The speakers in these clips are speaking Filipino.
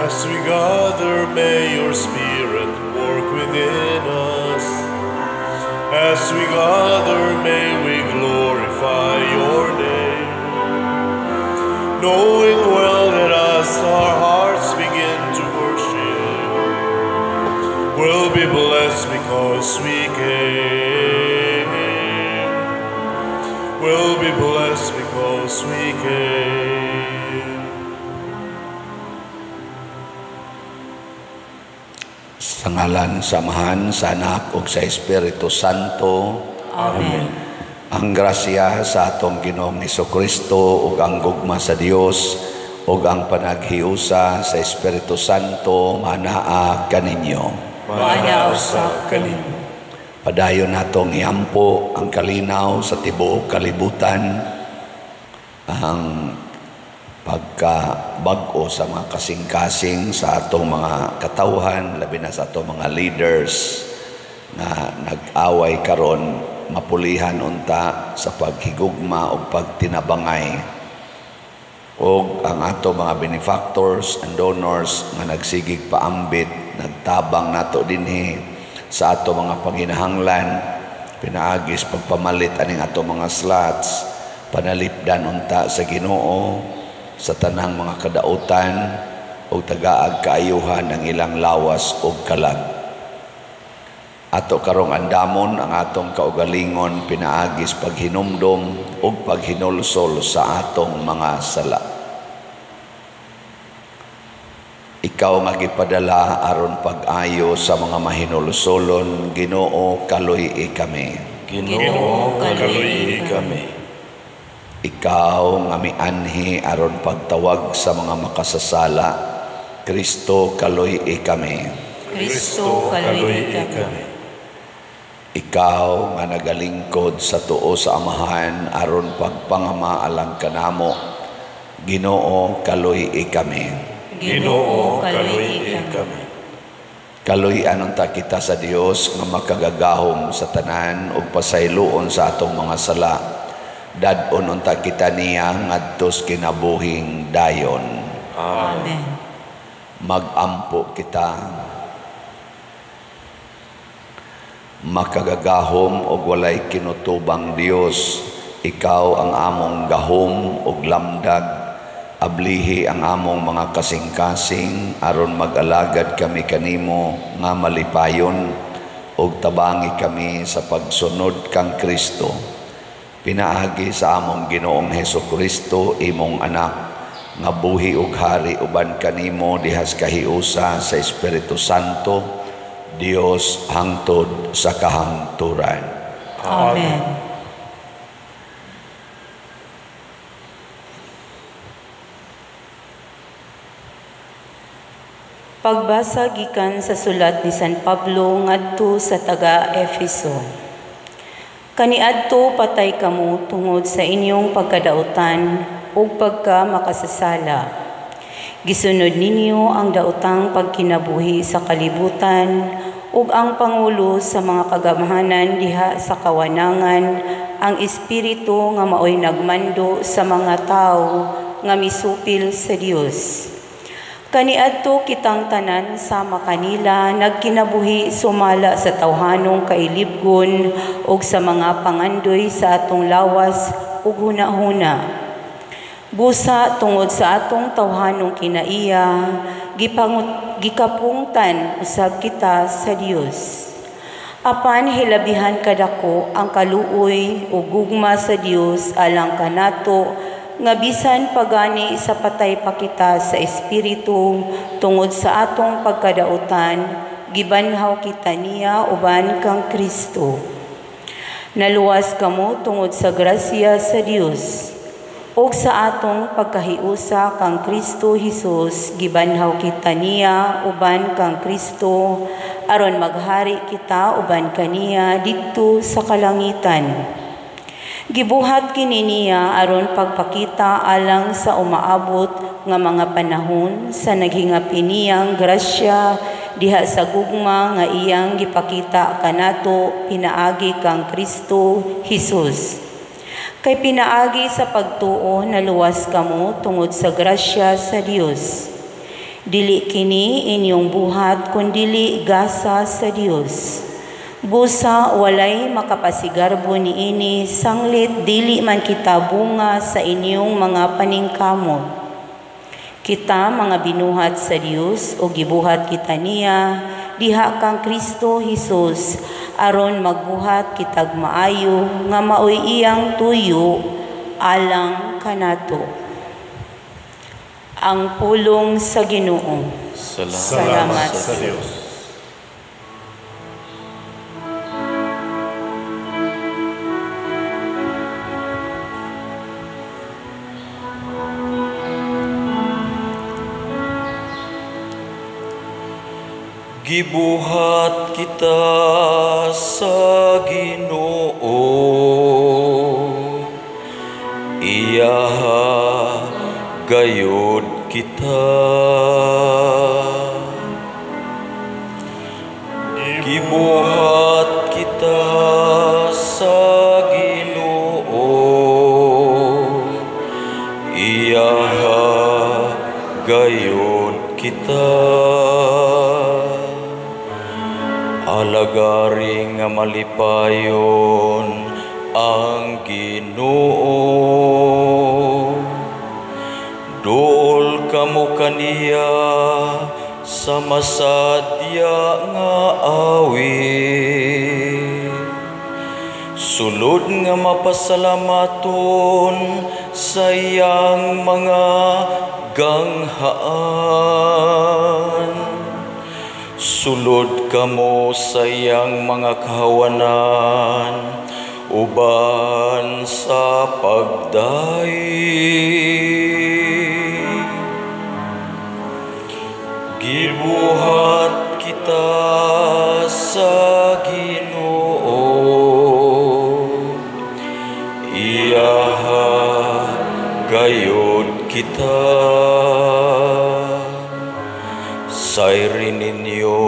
As we gather, may your Spirit work within us. As we gather, may we glorify your name, knowing well that as our hearts begin to worship, we'll be blessed because we came. We'll be blessed because we came. Sa ngalan, samahan, sa Anak ug sa Espiritu Santo. Amen. Ang grasya sa atong Ginoong Hesukristo ug ang gugma sa Dios ug ang panaghiusa sa Espiritu Santo manaa kaninyo. Manaa sa kaninyo. Padayon natong iampo ang kalinaw sa tibuok kalibutan, ang pagkabag-o sa mga kasing-kasing sa atong mga katawhan, labi na sa atong mga leaders na nag-away karon, mapulihan unta sa paghigugma o pagtinabangay, o ang atong mga benefactors and donors nga nagsigig paambit, nagtabang nato dinhi sa ato mga panginahanglan, pinaagis pagpamalit aning ato mga slots, panalipdan unta sa Ginoo sa tanang mga kadautan o tagaag kaayuhan ang ilang lawas o kalag. Ato karong andamon ang atong kaugalingon, pinaagis paghinumdom o paghinulsol sa atong mga sala. Ikaw nga gipadala aron pag-ayo sa mga mahinulsolon, Ginoo kaluy kami. Ginoo kaluy kami. Ikaw nga mianhi aron pagtawag sa mga makasasala, Kristo kaluy kami. Kristo kaluy kami. Ikaw nga nagalingkod sa tuo sa Amahan aron pagpangama alang kanamo, Ginoo kaluy kami. Ginoo kaluy kami. Kaluy anunta kita sa Dios nga makagagahom sa tanan ug pasayloon sa atong mga sala. Dadon unta kita niya ngadtos kinabuhing dayon. Amen. Magampo kita, makagagahom ug walay kinutubang Dios. Ikaw ang among gahom ug lamdag. Ablihi ang among mga kasing-kasing aron mag-alagad kami kanimo nga malipayon ug tabangi kami sa pagsunod kang Kristo. Pinaagi sa among Ginoong Hesukristo, imong anak, nga buhi ug hari uban kanimo dihas kahiusa sa Espiritu Santo, Dios hangtod sa kahangturan. Amen. Pagbasa gikan sa sulat ni San Pablo ngadto sa taga-Efeso. Kaniadto patay kamo tungod sa inyong pagkadautan ug pagka makasasala. Gisunod ninyo ang daotang pagkinabuhi sa kalibutan ug ang pangulo sa mga kagamahanan diha sa kawanangan, ang espiritu nga maoy nagmando sa mga tawo nga misupil sa Dios. Kaniadto kitang tanan sama kanila nagkinabuhi sumala sa tawhanong kailibgon ug sa mga pangandoy sa atong lawas ug hunahuna. Busa tungod sa atong tawhanong kinaiya, gikapungtan usab kita sa Dios. Apan hilabihan kadako ang kaluoy ug gugma sa Dios alang kanato, nga bisan pagani sa patay pa kita sa espiritu tungod sa atong pagkadautan, gibanhaw kita niya uban kang Kristo. Naluwas kamo tungod sa grasya sa Dios, ug sa atong pagkahiusa kang Kristo Jesus, gibanhaw kita niya uban kang Kristo aron maghari kita uban kaniya didto sa kalangitan. Gibuhat kini niya aron pagpakita alang sa umaabot nga mga panahon sa naghingapi niyang grasya diha sa gugma nga iyang gipakita kanato pinaagi kang Kristo Jesus. Kay pinaagi sa pagtuo naluwas kamo tungod sa grasya sa Dios. Dili kini inyong buhat kundili gasa sa Dios. Busa walay makapasigarbo niini sanglit dili man kita bunga sa inyong mga paningkamot. Kita mga binuhat sa Dios o gibuhat kita niya diha kang Kristo Jesus aron magbuhat kitag maayo nga maoy iyang tuyo alang kanato. Ang pulong sa Ginoo. Salamat sa Diyos. Gibuhat kita sa Ginoo, iyaha gayod kita. Gibuhat kita sa Ginoo, iyaha gayod kita. Alagari nga malipayon ang Ginoo, dool kamo kaniya sa masadya nga awit. Sulod nga mapasalamaton sa iyang mga ganghaan. Sulod kamo sa iyang mga kahawanan, uban sa pagdaig. Gibuhat kita sa Ginoo, iyaha gayod kita. Sayri ninyo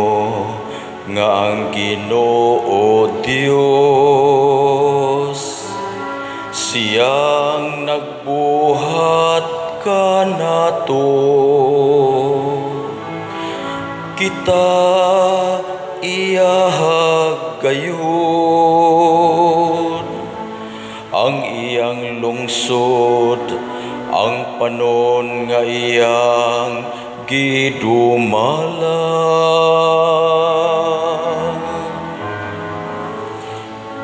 nga ang Ginoo Dios, siyang nagbuhat kanato. Kita iyahag gayud ang iyang lungsod, ang panon nga iyang gidumalang.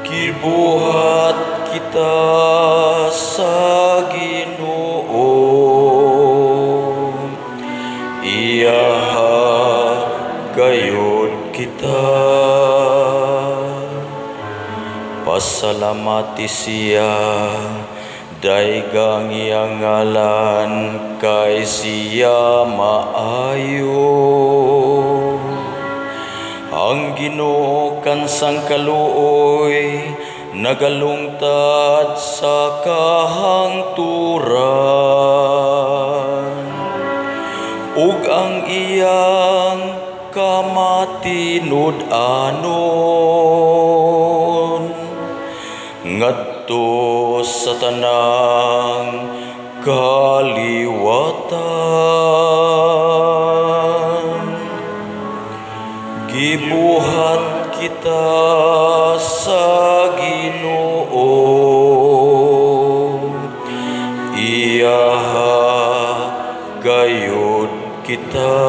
Gibuhat kita sa Ginoo, iyaha gayod kita. Pasalamati siya daygang iyang ngalan kay siya maayo. Ang Ginoo kansang kaluoy nagalungtad sa kahangturan, ug ang iyang kamatinud-anon ngadto sa tanang kaliwatan. Gibuhat kita sa Ginoo, iyaha gayud kita.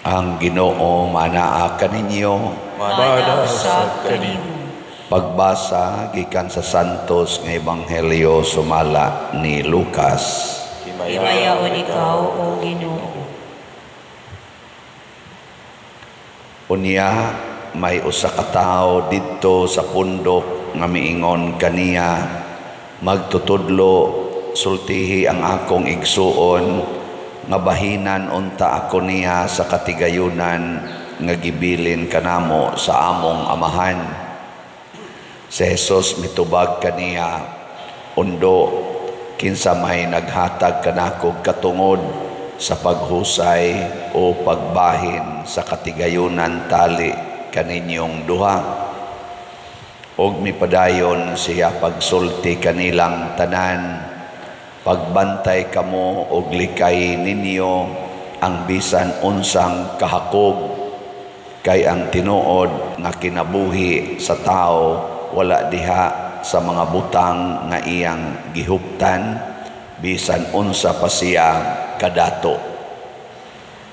Ang Ginoo manaa kaninyo. Manasad kanimo. Pagbasa gikan sa santos nga ebanghelyo sumala ni Lucas. Himayaon ikaw, O Ginoo. Unya may usa ka tawo didto sa pundok nga miingon kaniya, magtutudlo sultihi ang akong igsuon nga bahinan unta ako niya sa katigayunan nga gibilin kanamo sa among amahan. Si Jesus mitubag kaniya, undo, kinsa may naghatag kanakog katungod sa paghusay o pagbahin sa katigayunan tali kaninyong duha. Og mipadayon siya pagsulti kanilang tanan, pagbantay kamo og likay ninyo ang bisan unsang kahakog, kay ang tinuod nga kinabuhi sa tao wala diha sa mga butang nga iyang gihuptan, bisan unsa pa siya kadato.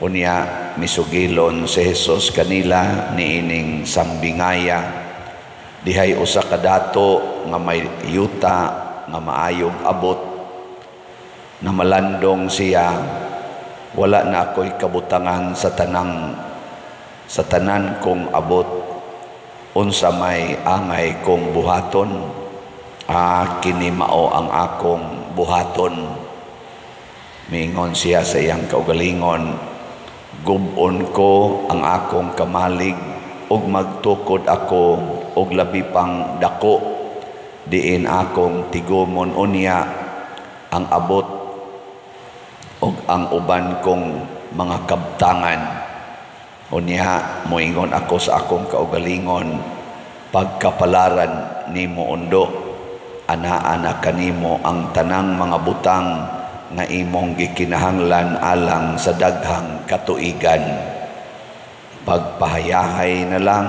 Unya misugilon si Jesus kanila niining sambingaya, dihay usa kadato nga may yuta nga maayog abot, na malandong siya, wala na ako'y kabutangan sa tanan kong abot, unsa may angay kong buhaton, kini mao ang akong buhaton. Miingon siya sa iyang kaugalingon, gubon ko ang akong kamalig ug magtukod ako og labi pang dako, diin akong tigomon unya ang abot ug ang uban kong mga kabtangan. Unya moingon ako sa akong kaugalingon, pagkapalaran nimo undo, ana-ana kanimo ang tanang mga butang nga imong gikinahanglan alang sa daghang katuigan. Pagpahayahay na lang,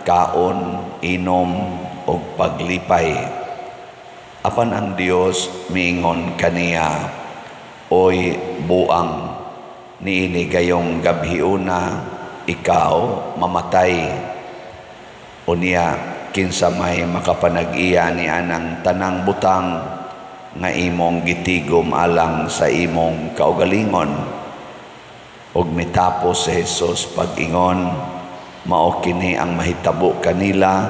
kaon, inom ug paglipay. Apan ang Dios miingon kaniya, oy buang, niini gayong gabhiuna ikaw mamatay. Unya kinsa may makapanag-iya ni anang tanang butang nga imong gitigom alang sa imong kaugalingon. Og mitapos si Jesus pag-ingon, mao kini ang mahitabo kanila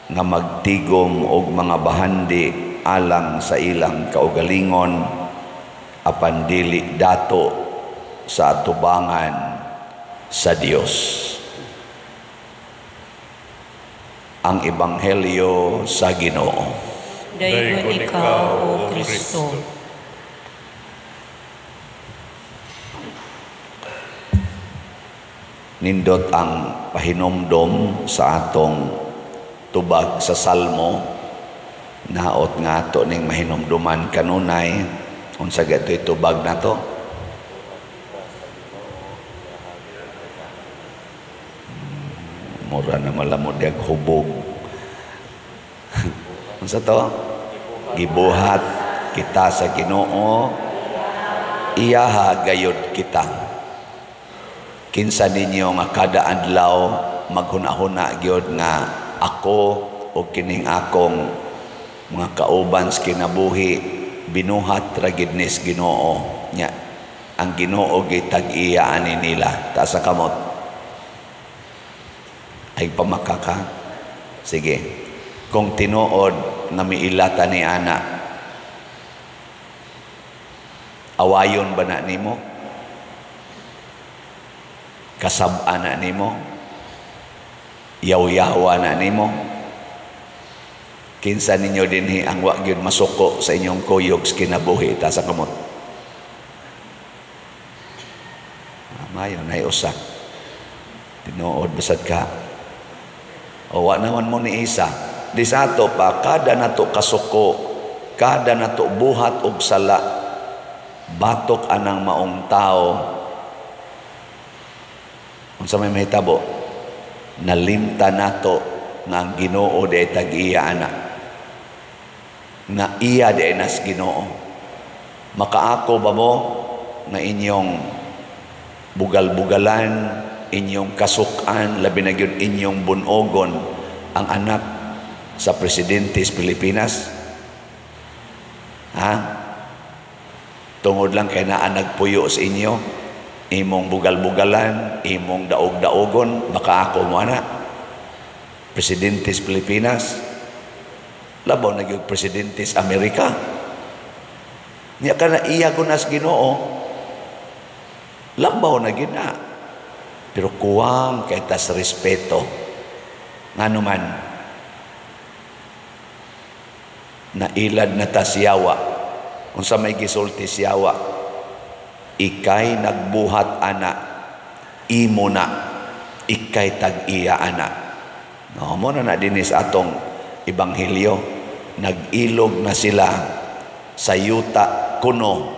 nga magtigom og mga bahandi alang sa ilang kaugalingon, apan dili dato sa atubangan sa Dios. Ang ebanghelyo sa Ginoo. Dayon ikaw, O Kristo. Nindot ang pahinomdom sa atong tubag sa Salmo, naot nga ato ning mahinomduman kanunay. Unsa gato'y tubag na to? Mura na malamod yung hubog. Unsa to? Gibuhat kita sa Ginoo, iyaha gayud kita. Kinsa ninyo nga kada adlaw maghuna-huna gyud nga ako o kining akong mga kauban sa kinabuhi binuhat ra gid ni Ginoo nya. Ang Ginoo gitag-iya ani nila ta sa kamot. Ay pamakaka. Sige. Kung tinuod na miilata ni ana, awayon ba na nimo? Kasab-a na nimo? Yaw-yawa na nimo? Kinsa ninyo dinhi ang wa gyud masuko sa inyong kuyog sa kinabuhi ta sa kamot? Mayon ay usak. Tinuod basad ka. O wa naman mo ni isa. Di sa ato pa, kada nato kasuko, kada nato buhat og sala, batok anang maong tao. Unsa may mahitabo? Nalimta nato nga ang Ginoo di tag-iya ana. Na iya di nas Ginoo. Makaako ba mo na inyong bugal-bugalan, inyong kasukan, labi na gyud inyong bunogon ang anak sa presidente sa Pilipinas? Ha? Tungod lang kay naa nagpuyo sa inyo, imong bugal-bugalan, imong daog-daogon, baka ako mo ana presidente sa Pilipinas, labaw na yung presidente sa Amerika. Niya ka na iya ko nas Ginoo, labaw na gina. Pero kuwang kay tas respeto. Nga naman, nailad na ta siyawa. Kung sa may gisulti siyawa, ikay nagbuhat ana, imo na, ikay tag-iya ana. No, mo na dinis atong Ebanghelyo, nag-ilog na sila sa yuta kuno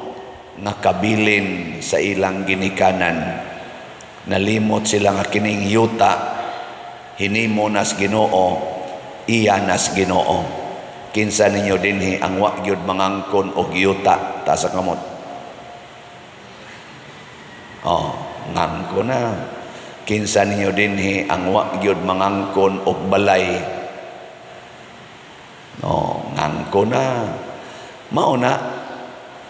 nga kabilin sa ilang ginikanan. Nalimot sila nga kining yuta hinimo nas Ginoo, iya nas Ginoo. Kinsa ninyo dinhi ang wa gyud mangangkon og yuta ta sa kamot? Oh, ngangko na. Kinsa ninyo dinhi ang wa gyud mangangkon og balay? No, ngangko na. Mao na,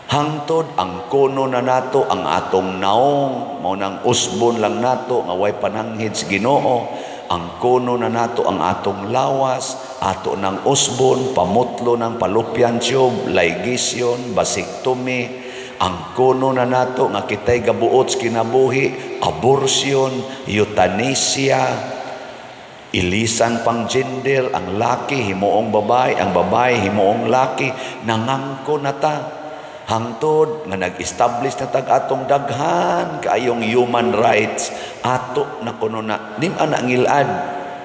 hangtod ang kono na nato ang atong naong, mao nang usbon lang nato nga way pananghid sa Ginoo. Ang kono na nato ang atong lawas, ato ng usbon, pamutlo ng palupyan tube, ligasyon, basiktomy. Ang kono na nato nga kitay gabuot sa kinabuhi, abortion, euthanasia, ilisan pang gender, ang laki himuong babae, ang babae himuong laki, nangangko na ta. Hangtod nga nag-establish na tag atong daghan kaayong human rights, ato na kuno na dim ana ngilad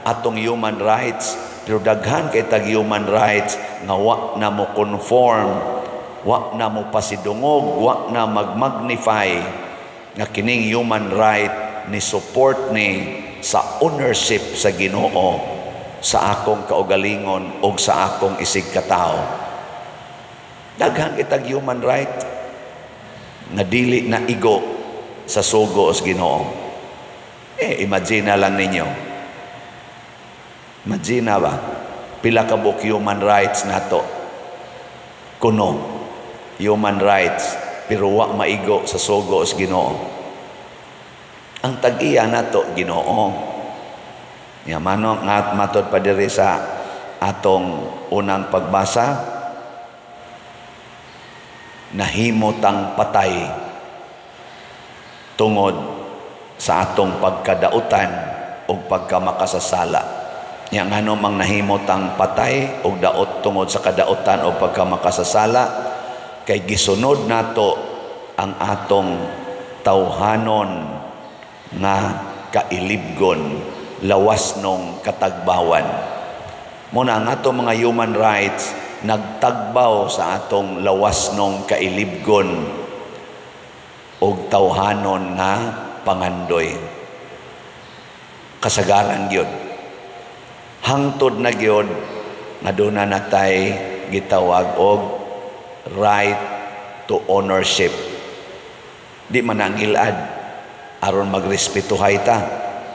atong human rights, pero daghan kay tag human rights nga wa na mo conform, wa na mo pasidungog, wa na magmagnify nga kining human right ni support ni sa ownership sa Ginoo sa akong kaugalingon o sa akong isig katao. Daghang itag human right nga dili na igo sa sugo sa Ginoo. Imagine lang ninyo. Imagine ba? Pila ka buk human rights nato. Kuno, human rights, pero wa maigo sa sugo sa Ginoo. Ang tag-iya nato Ginoo. Ya mano nga matod pa diri sa atong unang pagbasa, nahimotang patay tungod sa atong pagkadautan o pagkamakasasala. Yang ano mang nahimotang patay o daot tungod sa kadautan o pagkamakasasala, kay gisunod nato ang atong tawhanon nga kailibgon, lawas nung katagbawan. Muna ang atong mga human rights nagtagbaw sa atong lawas nung kailibgon og tawhanon nga pangandoy. Kasagaran gyud. Hangtod na gyud nga doon na natay gitawag og right to ownership. Di man ang ilad aron magrespetuhay ta,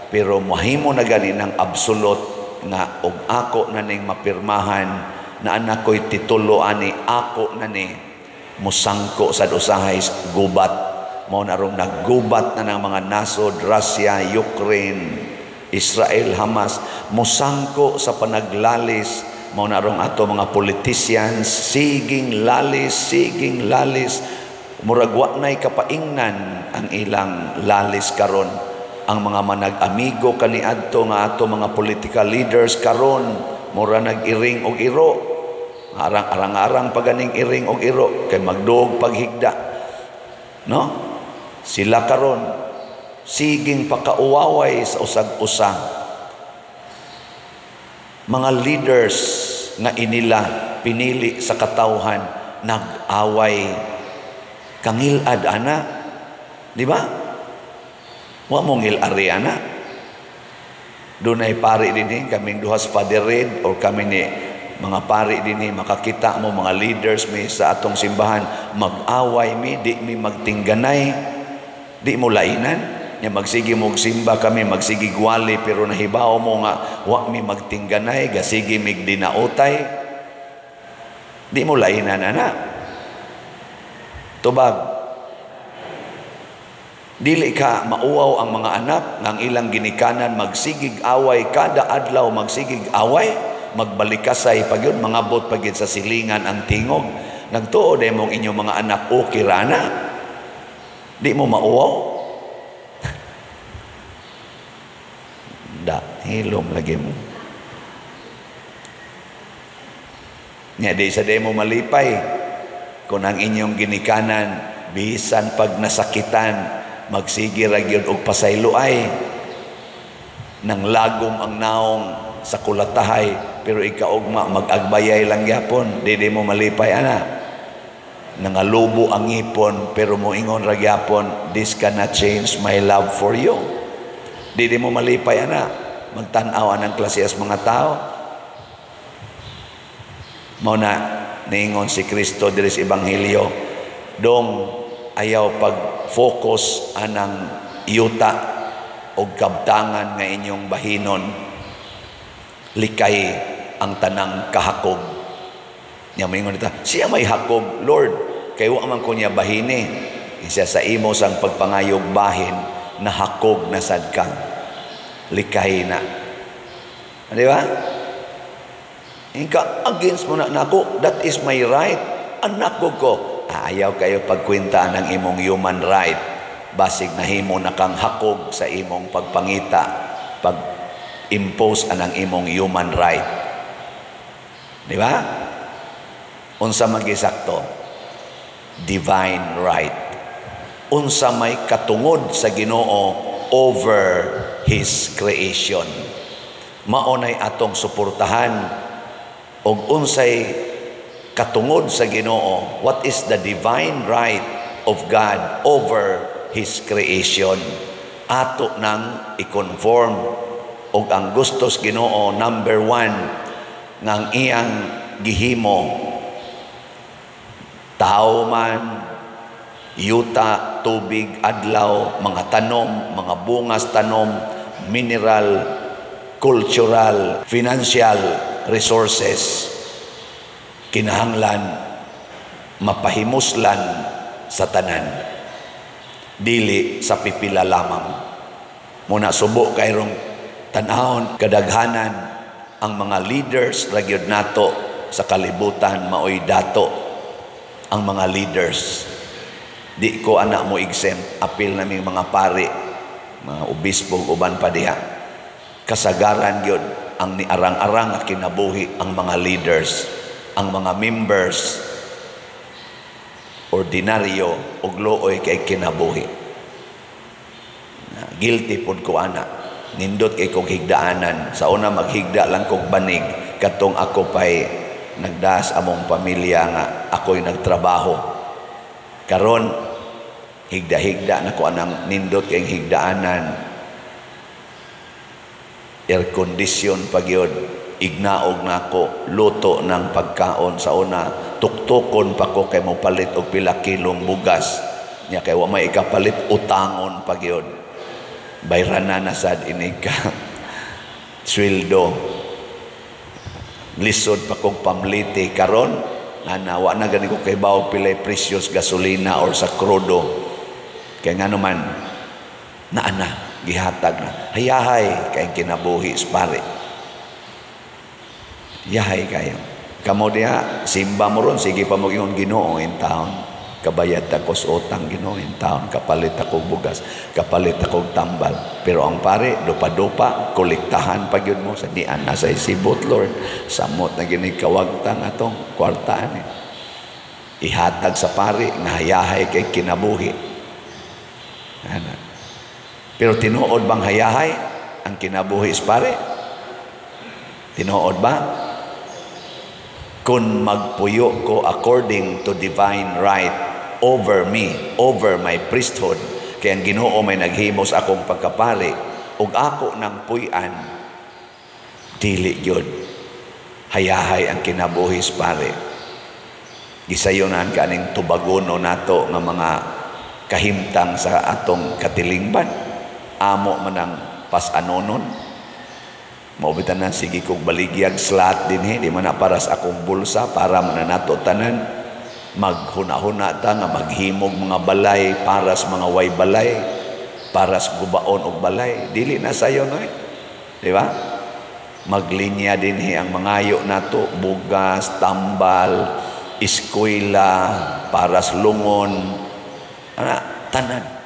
pero mahimo na gani ng absolute nga og ako na ning mapirmahan na anak ko'y titulo ani ako na ni musangko sa usahay gubat. Mao na rong naggubat na ng mga nasod, Russia, Ukraine, Israel, Hamas, musangko sa panaglalis. Mao na rong ato mga politicians, siging lalis, murag wa nay kapaingnan ang ilang lalis karon. Ang mga manag-amigo kaniadto nga ato mga political leaders karon, mura nag-iring og iro. Arang-arang paganing iring og iro kay magduog paghigda. No? Sila karon siging pakauwaway sa usag-usa. Mga leaders nga inila pinili sa katawhan nag-away kangilad ana. Di ba? Wa mong il-ari ana. Dunay pari din kaming duha sa Father Red or kami ni mga pari din makakita mo mga leaders mi sa atong simbahan mag-away mi, di mi magtingganay, di mo lainan. Nya magsige mo simba kami, magsige gwali, pero nahibaw mo nga, wa mi magtingganay, gasige mig dinautay. Di mo lainan, anak. Tubag. Dili ka mauwaw ang mga anak ng ilang ginikanan, magsigig away, kada adlaw magsigig away, magbalikasay pag yun, mangabot pag yun sa silingan ang tingog. Nagtuod ay mong inyong mga anak, okay rana. Di mo mauwaw. Da, hilom lagi mo. Nga di sa di mo malipay, kung ang inyong ginikanan, bisan pag nasakitan, magsige ra gyud og pasayloay, nang lagom ang naong sa kulatahay, pero ikaugma mag-agbayay lang gyapon, di mo malipay ana. Nangalubo ang ngipon, pero moingon ra gyapon, this cannot change my love for you. Di mo malipay ana. Magtan-aw anang klase as mga tao. Mao na niingon si Kristo diri sa ebanghelyo, dong ayaw pag-focus anang yuta o kabtangan nga inyong bahinon, likay ang tanang kahakog. Nya moingon ita, siya may hakog, Lord, kay wa man ko niya bahini. Isa sa imo sang pagpangayog bahin, nahakog na sad ka. Likay na. Di ba? Inka against mo na nako, that is my right. Anak ko. Ayaw kayo pagkwenta ng imong human right. Basig nahimo na kang hakog sa imong pagpangita, pag-impose anang imong human right. Di ba? Unsa magisakto? Divine right. Unsa may katungod sa Ginoo over His creation. Maunay atong suportahan og unsay katungod sa Ginoo. What is the divine right of God over His creation? Ato nang i-conform og ang gustos Ginoo, number 1, ngang iyang gihimo, tao man, yuta, tubig, adlaw, mga tanom, mga bungas tanom, mineral, cultural, financial resources, kinahanglan mapahimuslan sa tanan, dili sa pipila lamang. Muna subo kayrong tanahon kadaghanan ang mga leaders ragyod nato sa kalibutan, maoy dato ang mga leaders. Di ko anak mo exempt, apil naming mga pari, mga obispo, uban pa diha. Kasagaran yun ang niarang-arang at kinabuhi ang mga leaders, ang mga members, ordinaryo o looy kay kinabuhi. Guilty pod ko anak, nindot kay kong higdaanan. Sa una maghigda lang kong banig, katong ako pa'y nagdaas among pamilya nga ako'y nagtrabaho. Karon higda-higda na ko anang nindot kay higdaanan, air condition pagyod, ignaog na ko, luto ng pagkaon. Sa una tuktukon pa ko kay mo palit og pila kilong bugas, nya kay wa may ikapalit, utangon pagyod, bayrana na sad inig ka sweldo, lisod pa kong pamliti. Karon nanawa na gani ko kay bawo pilay precious gasolina or sa krudo, kay nga naman naana gihatag na hayahay kay kinabuhi pare. Yahay kayo kamo diha, simba mo ron, sige pa mo yung Ginoo in town, kabayad ako sa utang Ginoo in town, kapalit ako bugas, kapalit ako tambal. Pero ang pare dupa-dupa kolektahan pag yun mo sa dian nasa isibot, Lord, samot na ginikawagtang atong kwartaan ihatag sa pare nga hayahay kay kinabuhi. Pero tinuod bang hayahay ang kinabuhi pare? Tinuod ba? Kung magpuyo ko according to divine right over me, over my priesthood, kaya ang Ginoo may naghimos akong pagkapari, ug ako ng puy-an, dili yun hayahay ang kinabuhi pare. Gisayonan kaning tubagono nato nga mga kahimtang sa atong katilingban. amo man ang pas-anonon. Maubitan na, sige kong baligyag slat din di man na para sa akong bulsa, para mananato tanan. Maghuna-huna ta nga maghimog mga balay para sa mga way balay, para sa gubaon og balay. Dili na sayo no di ba? Maglinya din ang mangayo nato, bugas, tambal, eskwela, para sa lungon, tanan.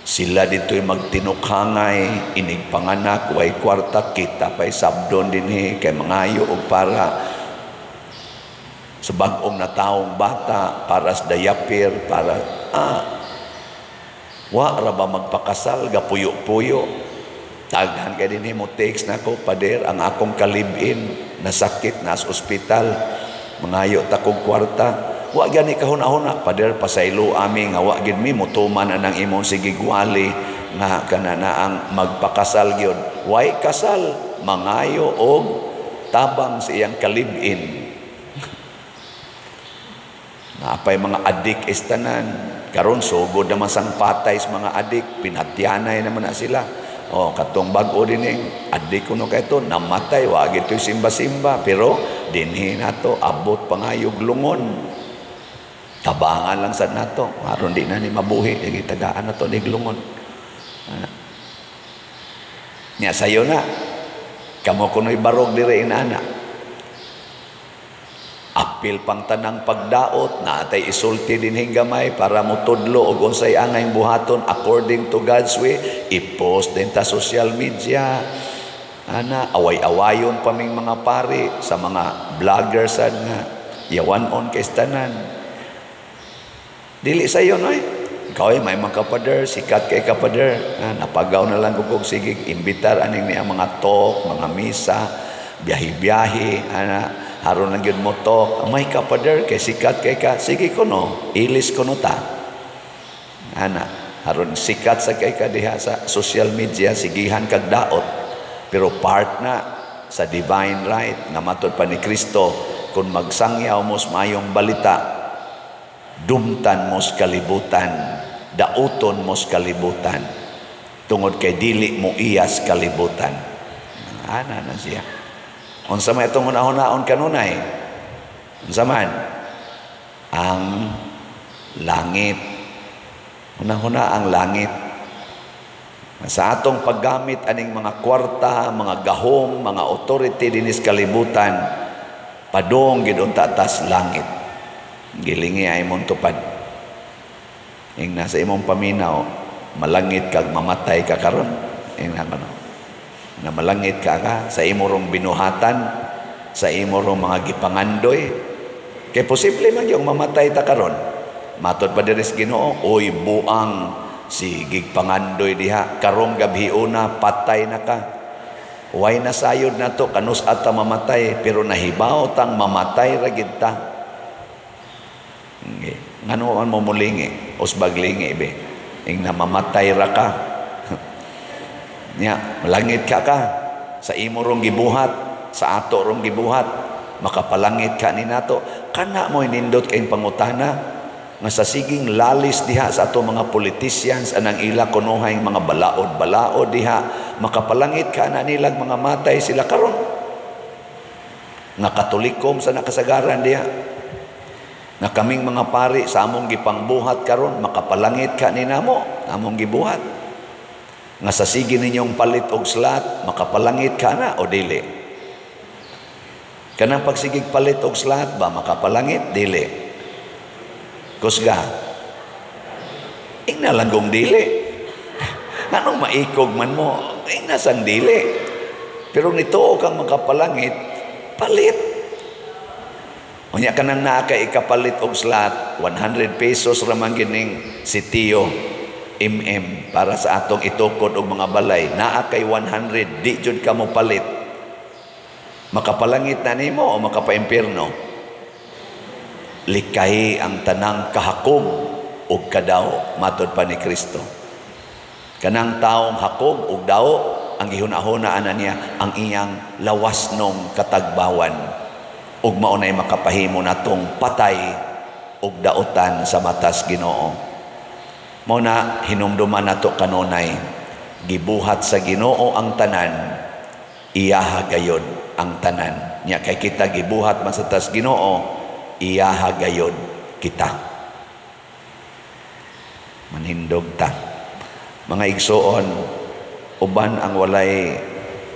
Sila dito'y magtinukhangay, inig panganak, way kwarta, kita pa'y sabdon din kay mangayo o para sa bagong na taong bata, para sa dayapir, para, wa raba magpakasal, gapuyo-puyo. Taghan kay din mo, text na ko, pader, ang akong kalibin, nasakit, nas ospital, mangayo takong kwarta. Wa gani kahuna-huna, pader pasaylo ami nga wa gid mi mutuman anang imong sigigwali nga kanana ang magpakasal gyud. Way kasal, mangayo og tabang sa iyang kalibin. Napay mga adik istanan, karon sugod naman sang patay sa mga adik, pinatyanay naman na sila. Oh, katong bag-o din adik kuno kay to namatay, wa gid to simba-simba, pero dinhi nato abot pangayog lungon. Tabangan lang sa nato, aron di na ni mabuhi, tagaan na to ni glungon. Nya sayo na, kamo kuno'y barog dire inana. Apil pang tanang pagdaot, natay isulti din hingamay para mutudlo o unsay angay buhaton according to God's way, i-post din ta social media. Away-awayon pa ming mga pari sa mga vloggers nga, yawan-on kay tanan. Dili sayo no ikaw ay may mga kapader, sikat kay kapader, napagaw na lang kung sige imbitar aning niya mga talk, mga misa, biyahe-biyahe, haron lang yun mo talk, may kapader kay sikat kay ka, sige ko no, ilis ko no ta. Haron sikat sa kay ka diha sa social media, sigihan kag daot, pero part na sa divine right, nga matod pa ni Kristo, kung magsangyaw mo sa mayong balita, dumtan mos kalibutan, dauton mos kalibutan, tungod kay dili mo iyas kalibutan. Ana na siya. Unsa may itong una-unaon kanunay? Unsa man? Ang langit. Una-una ang langit. Sa atong paggamit aning mga kwarta, mga gahom, mga authority dinis kalibutan, padong gid unta tas langit. Gilingi ay mong tupad. Ing nasa imong paminaw, malangit kag mamatay ka karon. Ing na malangit ka sa imong binuhatan, sa imong mga gipangandoy. Kay posible man yung mamatay ta karon. Matod pa diri sa Ginoo, oy buang si gigpangandoy diha, karong gabi una patay na ka. Way nasayod na to kanus ata mamatay, pero nahibaw tang mamatay ra gid ta. Ngano man mo mulingi usbaglingi be ing namamatay ra ka nya malangit ka sa imo rong gibuhat, sa ato rong gibuhat, makapalangit ka ni nato. Kana mo inindot kay pangutana nga sa siging lalis diha sa ato mga politicians anang ila kunuhay mga balaod diha, makapalangit ka na nilang mga matay sila karon nga Katolikom sa nakasagaran diha, na kaming mga pari sa among gipangbuhat karon, makapalangit ka ni namo among gibuhat. Nga sa sige ninyong palit og slat, makapalangit ka na o dili? Kanang pagsigig palit og slat ba makapalangit dili? Kusga. Ingna langgong dili. Anong maikog man mo? Ingna sang dili. Pero nito kang makapalangit, palit. Unya ka nang naakay ikapalit og slat, 100 pesos ramang gining sitiyo, para sa atong itukod og mga balay. Naakay 100, di jud ka mo palit. Makapalangit na nimo o makapaimpierno? Likay ang tanang kahakog og kadaw, matod pa ni Kristo. Kanang taong hakog og daw, ang gihuna-hunaan na niya ang iyang lawasnong katagbawan. Ug maunay makapahimo natong patay ug daotan sa matas Ginoo. Mao na hinumduman nato kanunay, gibuhat sa Ginoo ang tanan, iyaha gayod ang tanan. Nya kay kita gibuhat man sa tas Ginoo, iyaha gayod kita. Manhindog ta. Mga igsoon, uban ang walay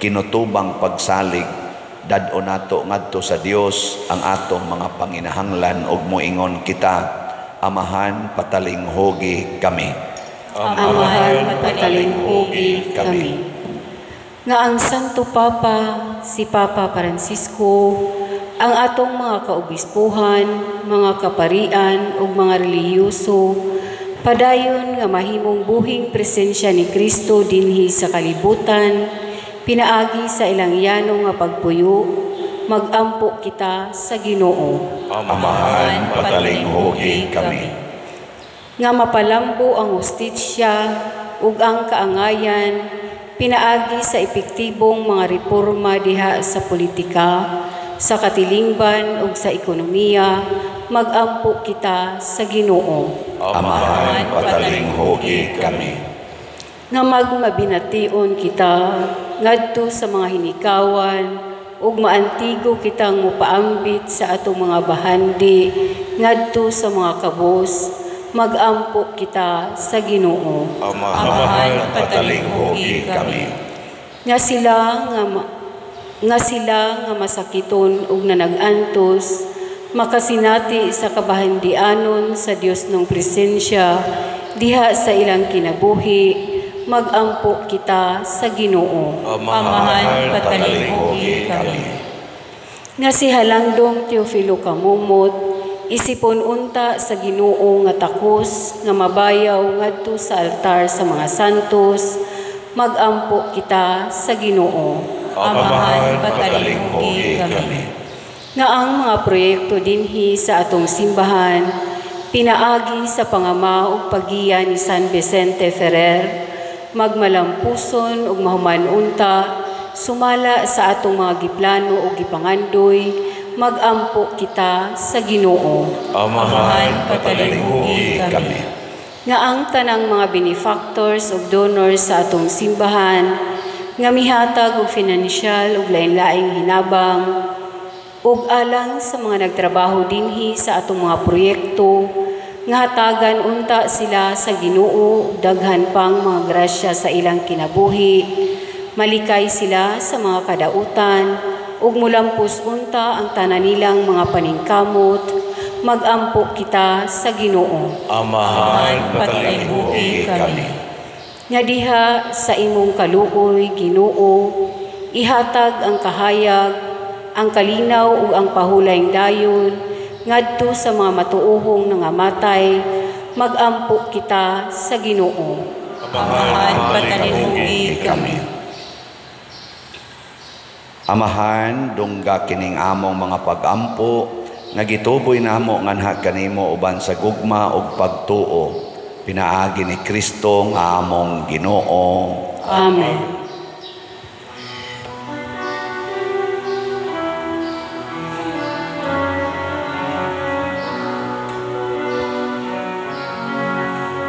kinutubang pagsalig, dadto nato ngadto sa Dios ang atong mga panginahanglan ug moingon kita, Amahan, patalinghogi kami. Amahan, patalinghogi kami. Nga ang Santo Papa, si Papa Francisco, ang atong mga kaobispuhan, mga kaparian ug mga relihiyoso, padayon nga mahimong buhing presensya ni Kristo dinhi sa kalibutan, pinaagi sa ilang yanong nga pagpuyo, magampo kita sa Ginoo. Amahan, patalinghogi kami. Nga mapalambo ang hustisya ug ang kaangayan, pinaagi sa epektibong mga reforma diha sa politika, sa katilingban ug sa ekonomiya, magampo kita sa Ginoo. Amahan, patalinghogi kami. Nga magmabination kita ngadto sa mga hinikawan ug maantigo kitang mopaambit sa atong mga bahandi ngadto sa mga kabos, magampo kita sa Ginoo. Amahan, patalinghogi kami. Nga sila nga masakiton ug nanag-antos, makasinati sa kabahandianon sa Dios ng presensya diha sa ilang kinabuhi, magampo kita sa Ginoo. Amahan, patalinghogi kami. Nga si Halangdong Teofilo Kamumot, isipon unta sa Ginoo nga takos nga mabayaw ngadto sa altar sa mga santos, magampo kita sa Ginoo. Amahan, patalinghogi kami. Nga ang mga proyekto dinhi sa atong simbahan, pinaagi sa pangama ug paggiya ni San Vicente Ferrer, magmalampuson ug mahumanunta, sumala sa atong mga giplano ug gipangandoy, magampo kita sa Ginoo. Amahan, patalinghogi kami. Nga ang tanang mga benefactors ug donors sa atong simbahan, nga mihatag og finansyal ug lain-laing hinabang, ug alang sa mga nagtrabaho dinhi sa atong mga proyekto, nga hatagan unta sila sa Ginoo, daghan pang mga grasya sa ilang kinabuhi, malikay sila sa mga kadautan, ug mulampos unta ang tanan nilang mga paningkamot, magampo kita sa Ginoo. Amahan, patalinghogi kami. Nga diha sa imong kaluoy, Ginoo, ihatag ang kahayag, ang kalinaw ug ang pahulayng dayon, ngadto sa mga matuohong nangamatay, magampo kita sa Ginoo. Amahan, patalinghogi kami. Amahan, dungga kining among mga pagampo, nga gituboy namo nganha kanimo uban sa gugma ug pagtuo, pinaagi ni Kristo nga among Ginoo. Amen.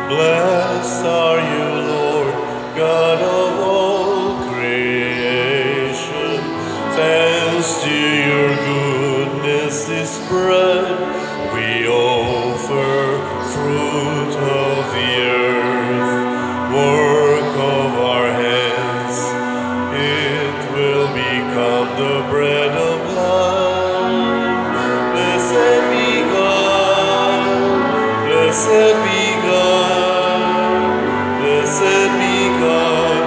Blessed are you, Lord, God of all creation. Thanks to your goodness this bread we offer, fruit of the earth, work of our hands. It will become the bread of life. Blessed be God, blessed be God. Blessed be God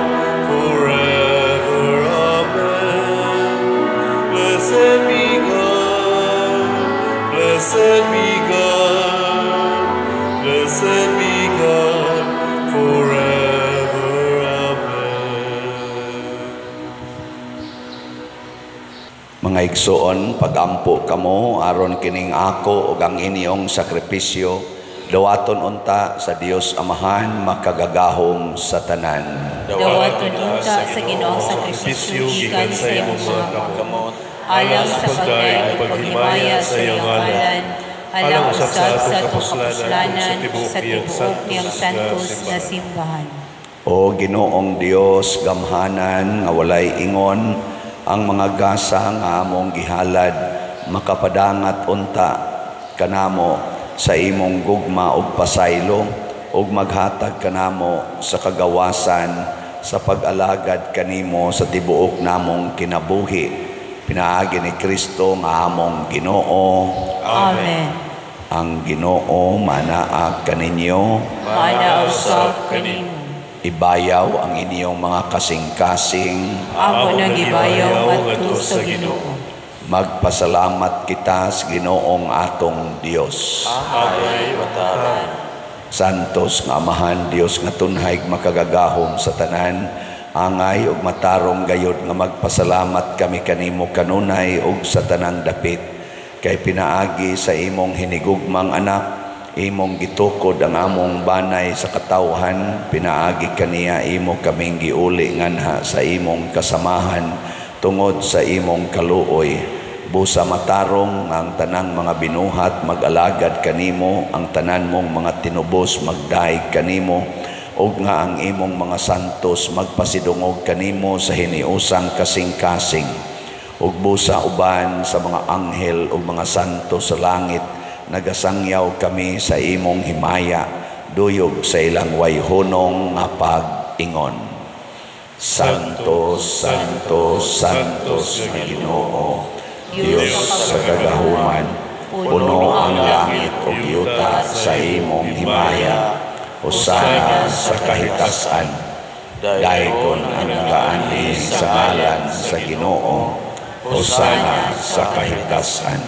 forever, amen. Blessed be God, blessed be God, blessed be God forever, amen. Mga igsoon, pagampo kamo aron kining ako ug ang inyong sakripisyo, dawaton unta sa Dios Amahan makagagahom sa tanan. Dawaton unta sa Ginoong sakripisyo gikan sa imong mga kamot, alang sa pagday ug paghimaya sa iyong ngalan, alang usab sa atong kapuslanan sa tibuok niyang santos nga simbahan. O Ginoong Dios gamhanan nga walay ingon, ang mga gasa nga among gihalad makapadangat unta kanamo sa imong gugma ug pasaylo ug maghatag kanamo sa kagawasan sa pag-alagad kanimo sa tibuok namong kinabuhi. Pinaagi ni Kristo nga among Ginoo. Amen. Ang Ginoo manaag kaninyo. Manausab kanimo. Ibayaw ang inyong mga kasing-kasing. Ako nagibayaw adto sa Ginoo. Magpasalamat kita sa Ginoong atong Dios. Ako'y mataran. Santos nga Amahan Dios nga tunhay makagagahom sa tanan, angay ug matarong gayud nga magpasalamat kami kanimo kanunay ug sa tanang dapit kay pinaagi sa imong hinigugmang anak, imong gitukod ang among banay sa katawhan, pinaagi kaniya imo kaming giuli nganha sa imong kasamahan tungod sa imong kaluoy. Busa matarong ang tanang mga binuhat mag-alagad kanimo, ang tanan mong mga tinubos magdaig kanimo, ug nga ang imong mga santos magpasidungog kanimo sa hiniusang kasing-kasing. Ug busa uban sa mga anghel ug mga santos sa langit, nagasangyaw kami sa imong himaya, duyog sa ilang wayhunong nga pag-ingon. Santos, Santos, Santos nga Ginoo, Diyos sa kagahuman, puno ang langit ug yuta sa imong himaya. Hosana sa kahitasan, dayon ang gaani sa ngalan sa Ginoo. Hosana sa kahitasan.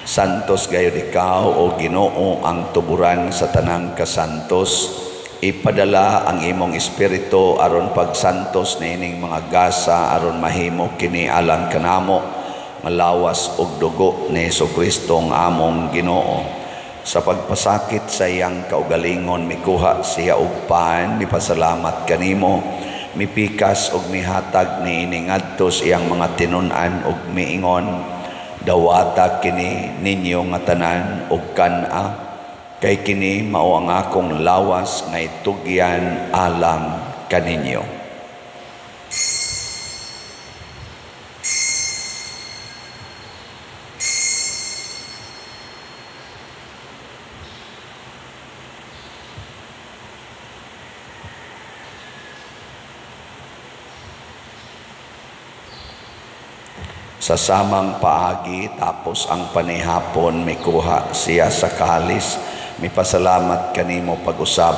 Santos gayud ikaw o Ginoo ang tuburan sa tanang kasantos. Ipadala ang imong espiritu aron pagsantos niining mga gasa aron mahimo kini alang kanamo malawas og dugo ni Jesucristo ang among Ginoo. Sa pagpasakit sa iyang kaugalingon mikuha siya og paan, mipasalamat kanimo, mipikas og mihatag niining ngadto sa iyang mga tinun-an ug miingon, dawata kini ninyo nga tanan og kan-a, kay kini mao ang akong lawas nga itugyan alang kaninyo. Sa samang paagi tapos ang panihapon mikuha siya sa kalis, mipasalamat kanimo pag-usab,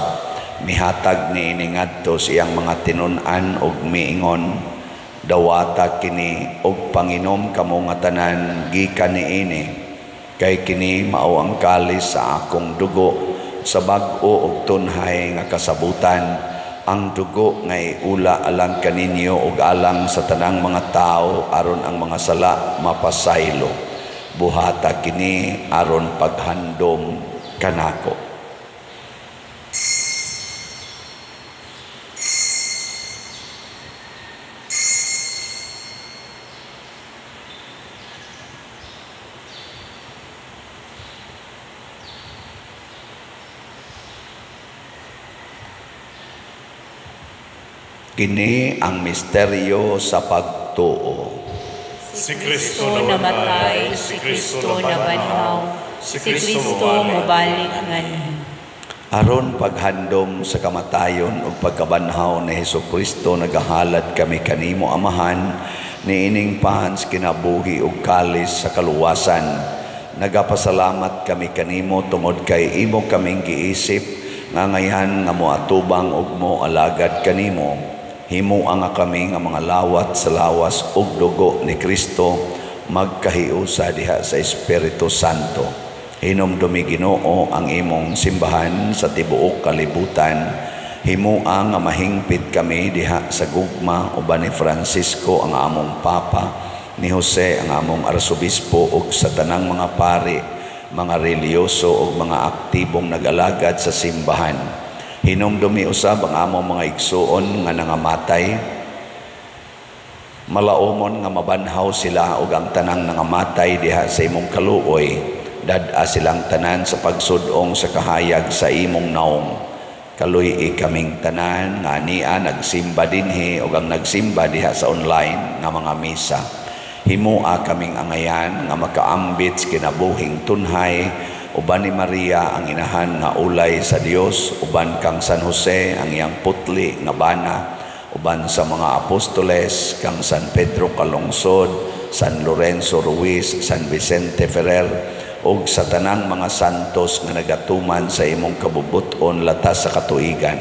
mihatag niini ngadto siyang mga tinun-an ug miingon, dawata kini og panginom kamo nga tanan gikan niini, kay kini mao ang kalis sa akong dugo sa bag-o ug tunhay nga kasabutan, ang dugo nga iula alang kaninyo ug alang sa tanang mga tao aron ang mga sala mapasaylo. Buhata kini aron paghandom kanako. Kini ang misteryo sa pagtuo. Si Kristo namatay, si Kristo nabanhaw, si Kristo mobalik nganhi. Aron paghandom sa kamatayon ug pagkabanhaw ni Hesukristo nagahalad kami kanimo Amahan niining pahans kinabuhi ug kalis sa kaluwasan. Nagapasalamat kami kanimo tungod kay imo kaming giisip nga ngayan nga moatubang ug moalagad kanimo. Himuang nga kami nga mga lawat sa lawas ug dugo ni Kristo magkahiusa diha sa Espiritu Santo. Hinumdumi Ginoo ang imong simbahan sa tibuok kalibutan. Himuang nga mahingpit kami diha sa gugma uban ni Francisco ang among Papa, ni Jose ang among Arsobispo ug sa tanang mga pari, mga reliyoso ug mga aktibong nag-alagad sa simbahan. Hinumdumi usab ang among mga igsuon nga nangamatay, Malaumon nga mabanhaw sila ug ang tanang nangamatay diha sa imong kaluoy, dad-a silang tanan sa pagsudong sa kahayag sa imong naong. Kaluy kaming tanan nga ania nagsimba dinhi ug ang nagsimba diha sa online nga mga misa. Himua kaming angayan nga makaambit kinabuhing tunhay, uban ni Maria ang inahan nga ulay sa Dios, uban kang San Jose ang iyang putli nga bana, uban sa mga apostoles kang San Pedro Calungsod, San Lorenzo Ruiz, San Vicente Ferrer, ug sa tanang mga santos nga nagatuman sa imong kabubuton latas sa katuigan.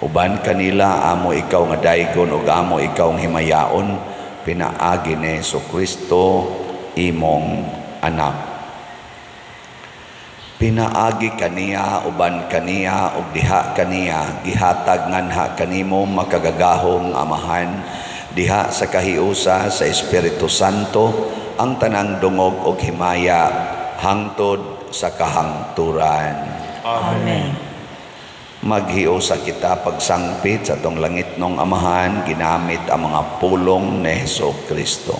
Uban kanila amo ikaw nga daygon ug amo ikaw nga himayaon, pinaagi ni Jesucristo imong anak. Pinaagi kaniya, uban kaniya, ug diha kaniya, gihatag nganha kanimo makagagahong amahan, diha sa kahiusa sa Espiritu Santo, ang tanang dungog ug himaya, hangtod sa kahangturan. Amen. Maghiusa kita pagsangpit sa tong langit nung amahan, ginamit ang mga pulong ni Jesucristo.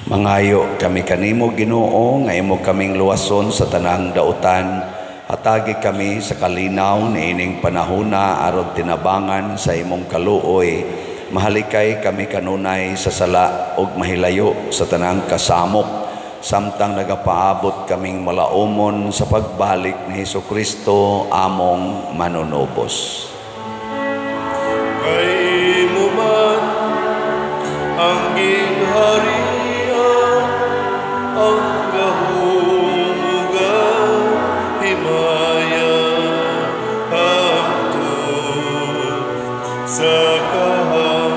Mangayo kami kanimo Ginoo nga imo kaming luwason sa tanang dautan, hatagi kami sa kalinaw niining panahona aron tinabangan sa imong kaluoy. Mahalikay kami kanunay sa sala ug mahilayo sa tanang kasamok, samtang nagapaabot kaming malaumon sa pagbalik ni Jesucristo among manunubos. Kay mo man ang gingharian, ang kahumugan, himaya, hangtod sa kahangturan.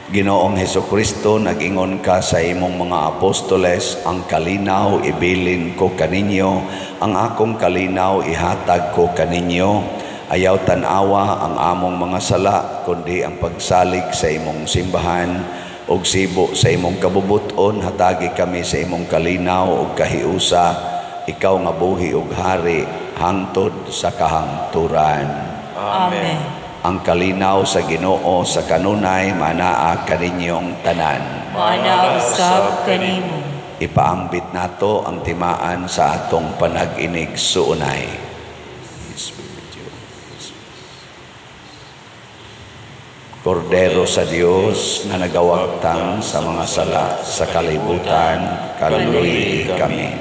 Ginoong Hesukristo, nag-ingon ka sa imong mga apostoles, ang kalinaw ibilin ko kaninyo, ang akong kalinaw ihatag ko kaninyo. Ayaw tanawa ang among mga sala, kundi ang pagsalig sa imong simbahan, og sibo sa imong kabubuton, hatagi kami sa imong kalinaw ug kahiusa, ikaw nga buhi ug hari, hangtod sa kahangturan. Amen. Ang kalinaw sa Ginoo sa kanunay manaa kaninyong tanan. Manaa usab kanimo. Ipaambit nato ang timaan sa atong panag-inig suunay. Kordero sa Dios na nagawagtang sa mga sala sa kalibutan, kaluy kami.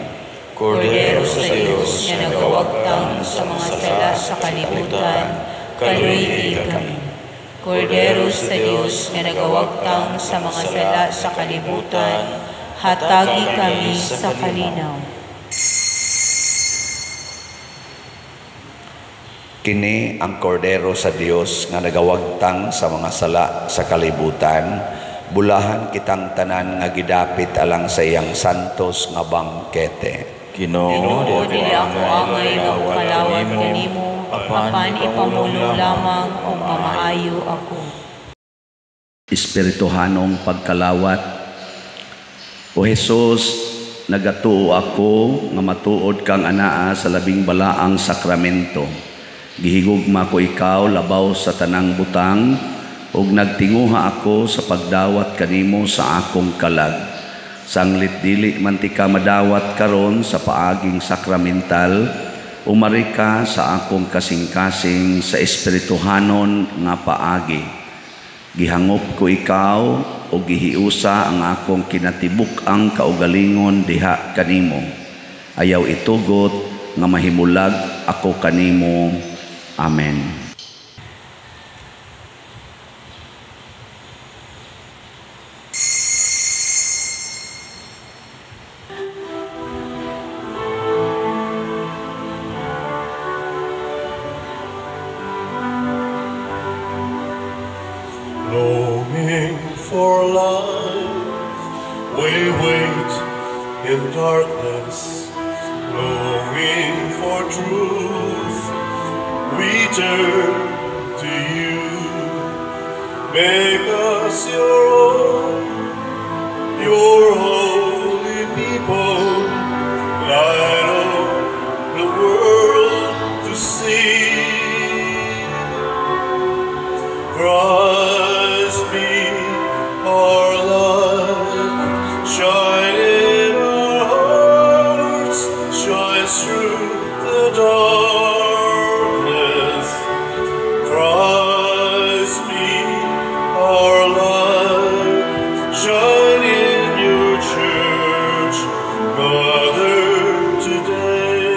Kordero sa Diyos na nagawagtang sa mga sala sa kalibutan, kaluy kami. Kordero sa Diyos na nagawagtang sa mga sala sa kalibutan, hatagi kami sa kalinaw. Kini ang kordero sa Dios nga nagawagtang sa mga sala sa kalibutan. Bulahan kitang tanan nga gidapit alang sa iyang santos nga bangkete. Ginoo, dili ako angay magkalawat kanimo, apan ipamulo lamang kung mamaayo ako. Espirituhanong pagkalawat. O Jesus, nagatuo ako nga matuod kang anaa sa labing balaang sakramento. Gihigugma ko ikaw labaw sa tanang butang, ug nagtinguha ako sa pagdawat kanimo sa akong kalag. Sanglit dili man ti ka madawat karon sa paaging sakramental, umari ka sa akong kasing-kasing sa espirituhanon nga paagi. Gihangop ko ikaw o gihiusa ang akong kinatibuk-ang kaugalingon diha kanimo. Ayaw itugot nga mahimulag ako kanimo. Amen. Longing for life, we wait in darkness. Longing for truth, we turn to you. Make us your own, your holy people, light of the world to see. Christ be our light, shine in our hearts, shine through the darkness. Christ be our light, shine in your church, gathered today.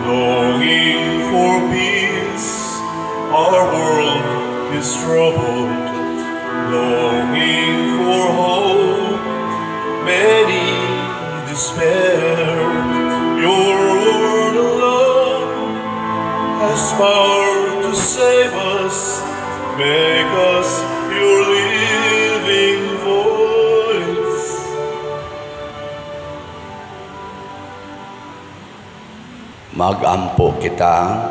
Longing for peace, our world is troubled. Longing for hope, many despair. Your word alone has power to save us. Make us your living voice. Magampo kita.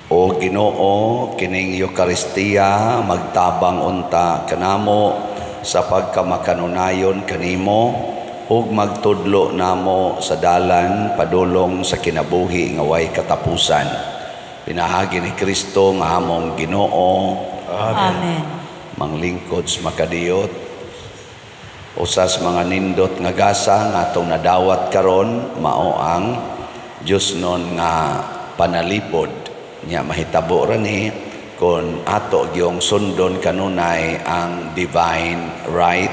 O Ginoo, kining Eucharistia magtabang unta kanamo sa pagkamakanunayon kanimo ug magtudlo namo sa dalan padulong sa kinabuhi nga way katapusan. Pinahagi ni Kristo nga among Ginoo. Amen. Manglingkod sa makadiyot. Usas mga nindot nga gasa nga atong nadawat karon mao ang Dios non nga panalipod. Nya mahitabo ra ni kung ato gyung sundon kanunay ang divine right,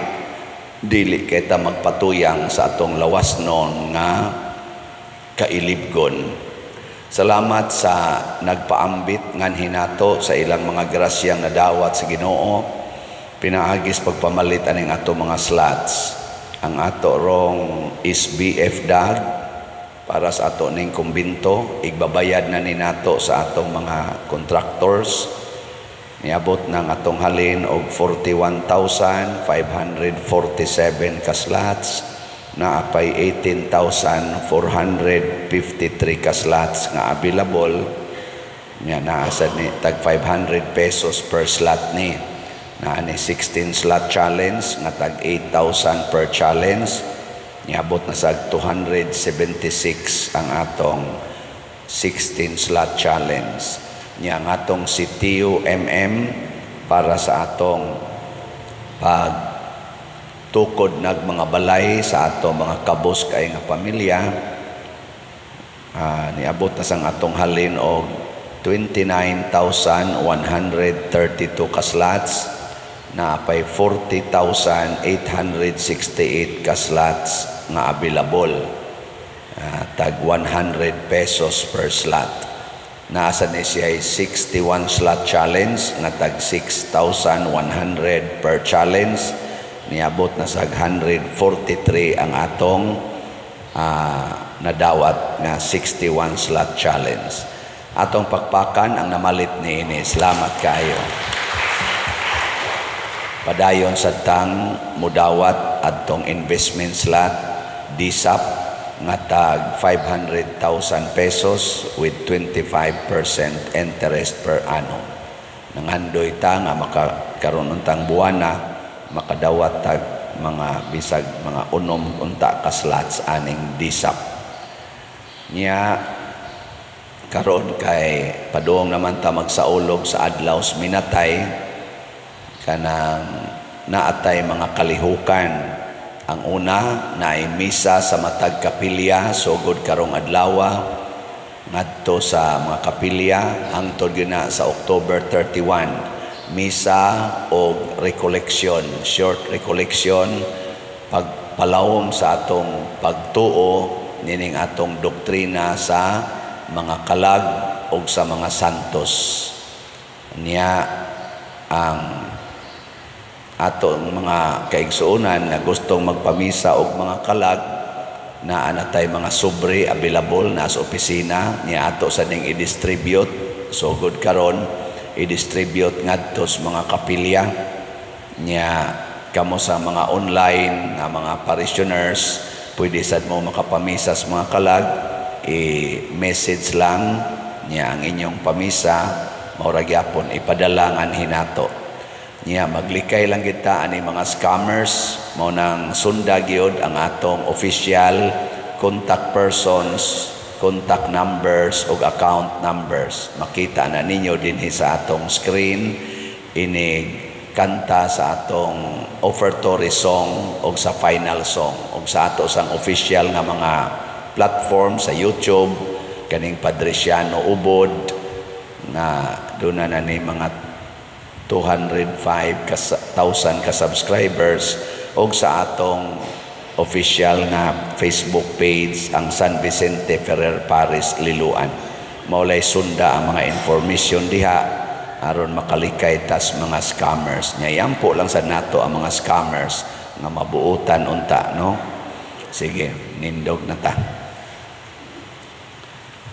dili kita magpatuyang sa atong lawasnon nga kailibgon. Salamat sa nagpaambit ngan hinato sa ilang mga grasyang nadawat sa Ginoo. Pinaagis pagpamalit aning ato mga slots. Ang ato rong SBF dag para sa ato ning kumbinto, igbabayad na ni nato sa atong mga contractors. Niabot ng atong halin og 41,547 ka slots, na apay 18,453 ka slots nga available. Nya naasad ni tag 500 pesos per slot ni. Na ni 16 slot challenge nga tag 8,000 per challenge. Niabot na sa 276 ang atong 16 slot challenge. Nya ang atong CTU para sa atong pagtukod nag mga balay sa atong mga kabos kay nga pamilya. Niabot na sa atong halin og 29,132 ka slots, na apay 40,868 ka slots nga available. Tag 100 pesos per slot. Naasa ni siya 61 slot challenge nga tag 6,100 per challenge. Niabot na sa 143 ang atong nadawat nga 61 slot challenge. Atong pakpakan ang namalit ni ini. Salamat kayo. Padayon sa tang mudawat atong investment slot DSAP nga tag 500,000 pesos with 25% interest per annum. Nangandoy ta nga makakaroon untang buwana makadawat tag mga bisag mga unom unta ka slots aning DSAP. Nya karon kay paduong naman ta magsaulog sa adlaw sa minatay kanang naatay mga kalihukan. Ang una naay misa sa matag kapilya sugod karong adlaw ngadto sa mga kapilya hangtod gina sa October 31. Misa o recollection, short recollection, pagpalawom sa atong pagtuo nining atong doktrina sa mga kalag o sa mga santos. Niya ang atong mga kaigsuonan na gustong magpamisa og mga kalag na anatay mga sobre available na sa opisina niya ato sa ning i-distribute sugod karon i-distribute ngadto sa mga kapilya niya kamo sa mga online na mga parishioners pwede sad mo makapamisa sa mga kalag i-message lang niya ang inyong pamisa maura gyapon ipadala hinato niya maglikay lang kita ani mga scammers mo nang sunda gyud ang atong official contact persons, contact numbers o account numbers. Makita na ninyo din sa atong screen ini kanta sa atong offertory song o sa final song o sa ato sang official nga mga platform sa YouTube kaning Padresiano Ubod na doon na ni mga 205,000 ka subscribers o sa atong official na Facebook page ang San Vicente Ferrer Paris Liloan. Maulay sunda ang mga information diha aron makalikay tas mga scammers. Nyayampo lang sa nato ang mga scammers nga mabuutan unta, no? Sige, nindog na ta.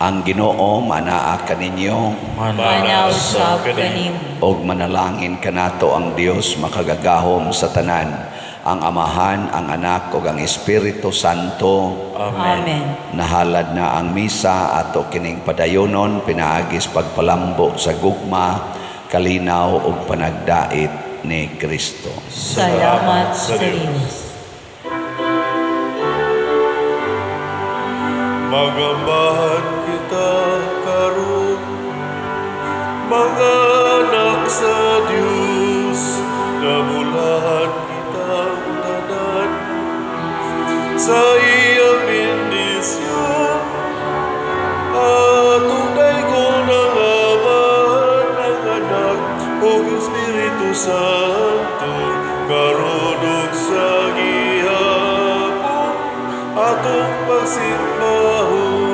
Ang Ginoo manaa kaninyo, manaw sa kanim, og manalangin kanato ang Dios makagagahom sa tanan, ang Amahan, ang Anak ug ang Espiritu Santo. Amen. Nahalad na ang misa ato kining padayonon pinaagis pagpalambo sa gugma, kalinaw ug panagdait ni Kristo. Salamat sa Diyos. Magambahan kita karon, mga anak sa Diyos, nabulahan kitang tanan sa iyang bendisyon. At tunay ko ng Ama, ng Anak, o Espiritu Santo, karon ug sa gihapon, atong pagsimbaho.